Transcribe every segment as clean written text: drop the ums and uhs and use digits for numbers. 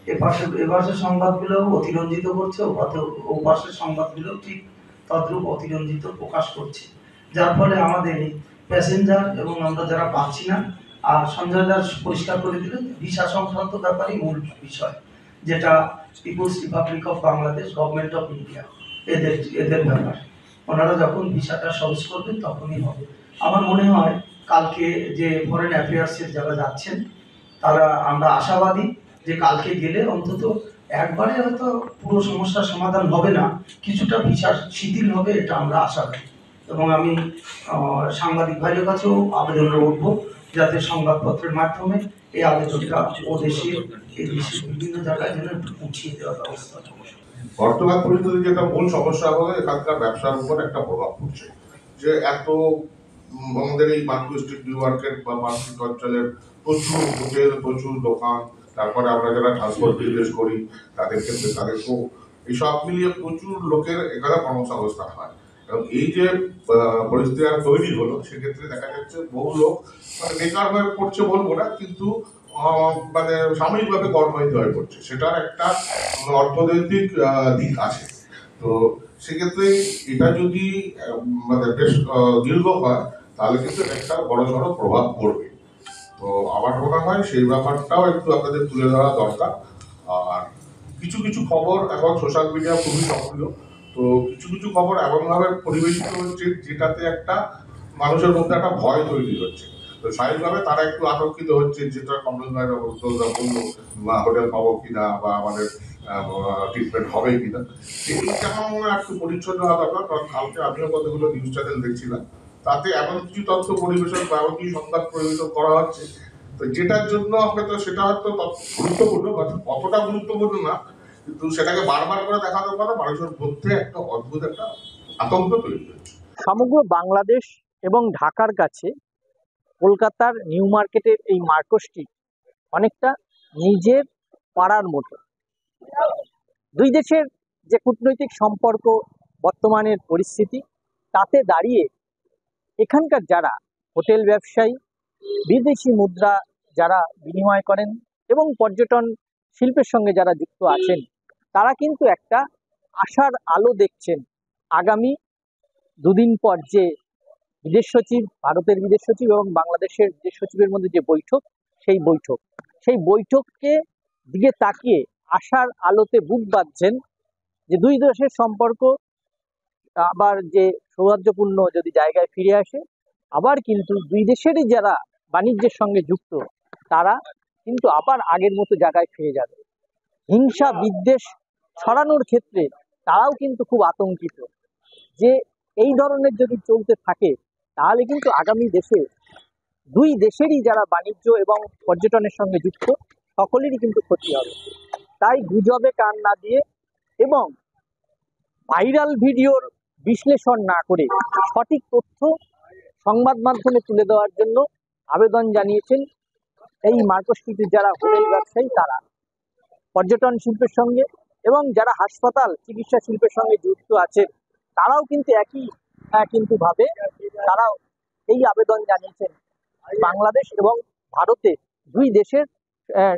এপাশের সংবাদগুলো অতিরঞ্জিত করছে, ও পাশের সংবাদগুলো ঠিক তদ্রূপ অতিরঞ্জিত প্রকাশ করছে, যার ফলে আমাদের এই প্যাসেঞ্জার এবং আমরা যারা পাচ্ছি না। আর সঞ্জয় দাস পরিষ্কার করে দিলেন ভিসা সংক্রান্ত ব্যাপারই মূল বিষয়, যেটা people's republic of Bangladesh, government of India, এদের এদের ব্যাপার। ওনারা যখন ভিসাটা সহজ করবেন তখনই হবে। আমার মনে হয় কালকে যে ফরেন অ্যাফেয়ার্সের যারা যাচ্ছেন তারা, আমরা আশাবাদী যে কালকে গেলে অন্তত একবারে হয়তো পুরো সমস্যার সমাধান হবে না, কিছুটা ভিসা শিথিল হবে, এটা আমরা আশা করি। এবং আমি সাংবাদিক ভাইদের কাছেও আবেদন রাখবো যাতে সংবাদপত্রের মাধ্যমে এই আবেদনটা ও দেশের এই দেশের বিভিন্ন জায়গায় যেন পৌঁছিয়ে দেওয়ার ব্যবস্থা। বর্তমান পরিস্থিতি যেটা মূল সমস্যা হলো এখানকার ব্যবসার উপর একটা প্রভাব পড়ছে, যে এত আমাদের এই মার্কেট স্ট্রিট নিউ মার্কেট বা মার্কেট অঞ্চলের প্রচুর হোটেল, প্রচুর দোকান, তারপরে আমরা যারা ট্রান্সপোর্ট বিজনেস করি তাদের ক্ষেত্রে তাদেরকেও, এই সব মিলিয়ে প্রচুর লোকের এখানে কর্মসংস্থান হয়। এবং এই যে পরিস্থিতি আর তৈরি হলো, সেক্ষেত্রে দেখা যাচ্ছে বহু লোক মানে বেকার হয়ে পড়ছে বলবো না, কিন্তু মানে সাময়িকভাবে কর্মহীন হয়ে পড়ছে, সেটার একটা অর্থনৈতিক দিক আছে। তো সেক্ষেত্রে এটা যদি মানে বেশ দীর্ঘ হয় তাহলে কিন্তু একটা বড় সড়ো প্রভাব পড়বে। তো আমার মনে হয় সেই ব্যাপারটাও একটু আপনাদের তুলে ধরা দরকার। আর কিছু কিছু খবর এখন সোশ্যাল মিডিয়া খুবই সক্রিয়, তো কিছু কিছু খবর এমনভাবে পরিবেশিত হচ্ছে যেটাতে একটা মানুষের মধ্যে একটা ভয় তৈরি হচ্ছে। তো স্বাভাবিকভাবে তারা একটু আতঙ্কিত হচ্ছে, যেটা কমপ্লেন বললো হোটেল পাবো কিনা বা আমাদের ট্রিটমেন্ট হবে কিনা, এইটা আমার একটু পরিচ্ছন্ন হওয়া দরকার। কারণ কালকে আমিও কতগুলো নিউজ চ্যানেল দেখছিলাম, তাতে এমন কিছু তথ্য পরিবেশন বা এমন কিছু সংবাদ পরিবেশন করা হচ্ছে, তো যেটার জন্য হয়তো সেটা হয়তো গুরুত্বপূর্ণ, অতটা গুরুত্বপূর্ণ না, কিন্তু সেটাকে বারবার করে দেখানোর পরে মানুষের মধ্যে একটা অদ্ভুত একটা আতঙ্ক তৈরি হচ্ছে। সমগ্র বাংলাদেশ এবং ঢাকার কাছে কলকাতার নিউ মার্কেটের এই মার্কেটটি অনেকটা নিজের পাড়ার মতো। দুই দেশের যে কূটনৈতিক সম্পর্ক, বর্তমানের পরিস্থিতি, তাতে দাঁড়িয়ে এখানকার যারা হোটেল ব্যবসায়ী, বিদেশি মুদ্রা যারা বিনিময় করেন এবং পর্যটন শিল্পের সঙ্গে যারা যুক্ত আছেন, তারা কিন্তু একটা আশার আলো দেখছেন। আগামী দুদিন পর যে বিদেশ সচিব, ভারতের বিদেশ সচিব এবং বাংলাদেশের বিদেশ সচিবের মধ্যে যে সেই বৈঠককে দিকে তাকিয়ে আশার আলোতে বুক বাঁধছেন যে দুই দেশের সম্পর্ক আবার যে সৌহার্দ্যপূর্ণ যদি জায়গায় ফিরে আসে, আবার কিন্তু দুই দেশেরই যারা বাণিজ্যের সঙ্গে যুক্ত তারা কিন্তু আবার আগের মতো জায়গায় ফিরে যাবে। হিংসা বিদ্বেষ ছড়ানোর ক্ষেত্রে তারাও কিন্তু খুব আতঙ্কিত যে এই ধরনের যদি চলতে থাকে তাহলে কিন্তু আগামী দুই দেশেরই যারা বাণিজ্য এবং পর্যটনের সঙ্গে যুক্ত সকলেরই কিন্তু ক্ষতি হবে। তাই গুজবে কান না দিয়ে এবং ভাইরাল ভিডিওর বিশ্লেষণ না করে সঠিক তথ্য সংবাদ মাধ্যমে তুলে দেওয়ার জন্য আবেদন জানিয়েছেন এই মার্কেট স্ট্রিটের যারা হোটেল ব্যবসায়ী, তারা পর্যটন শিল্পের সঙ্গে এবং যারা হাসপাতাল চিকিৎসা শিল্পের সঙ্গে যুক্ত আছেন, তারাও কিন্তু একই ভাবে তারাও এই আবেদন জানিয়েছেন বাংলাদেশ এবং ভারতের দুই দেশের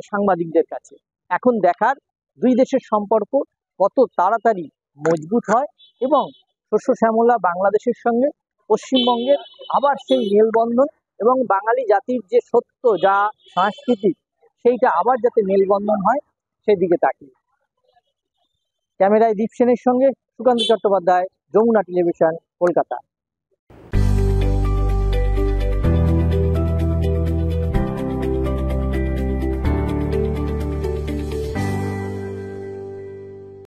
সাংবাদিকদের কাছে। এখন দেখার দুই দেশের সম্পর্ক কত তাড়াতাড়ি মজবুত হয় এবং শস্য শ্যামলা বাংলাদেশের সঙ্গে পশ্চিমবঙ্গের আবার সেই মেলবন্ধন এবং বাঙালি জাতির যে সত্য যা সাংস্কৃতিক, সেইটা আবার যাতে মেলবন্ধন হয় সেদিকে তাকিয়ে। ক্যামেরায় দীপ সেনের সঙ্গে সুকান্ত চট্টোপাধ্যায়, যমুনা টেলিভিশন, কলকাতা।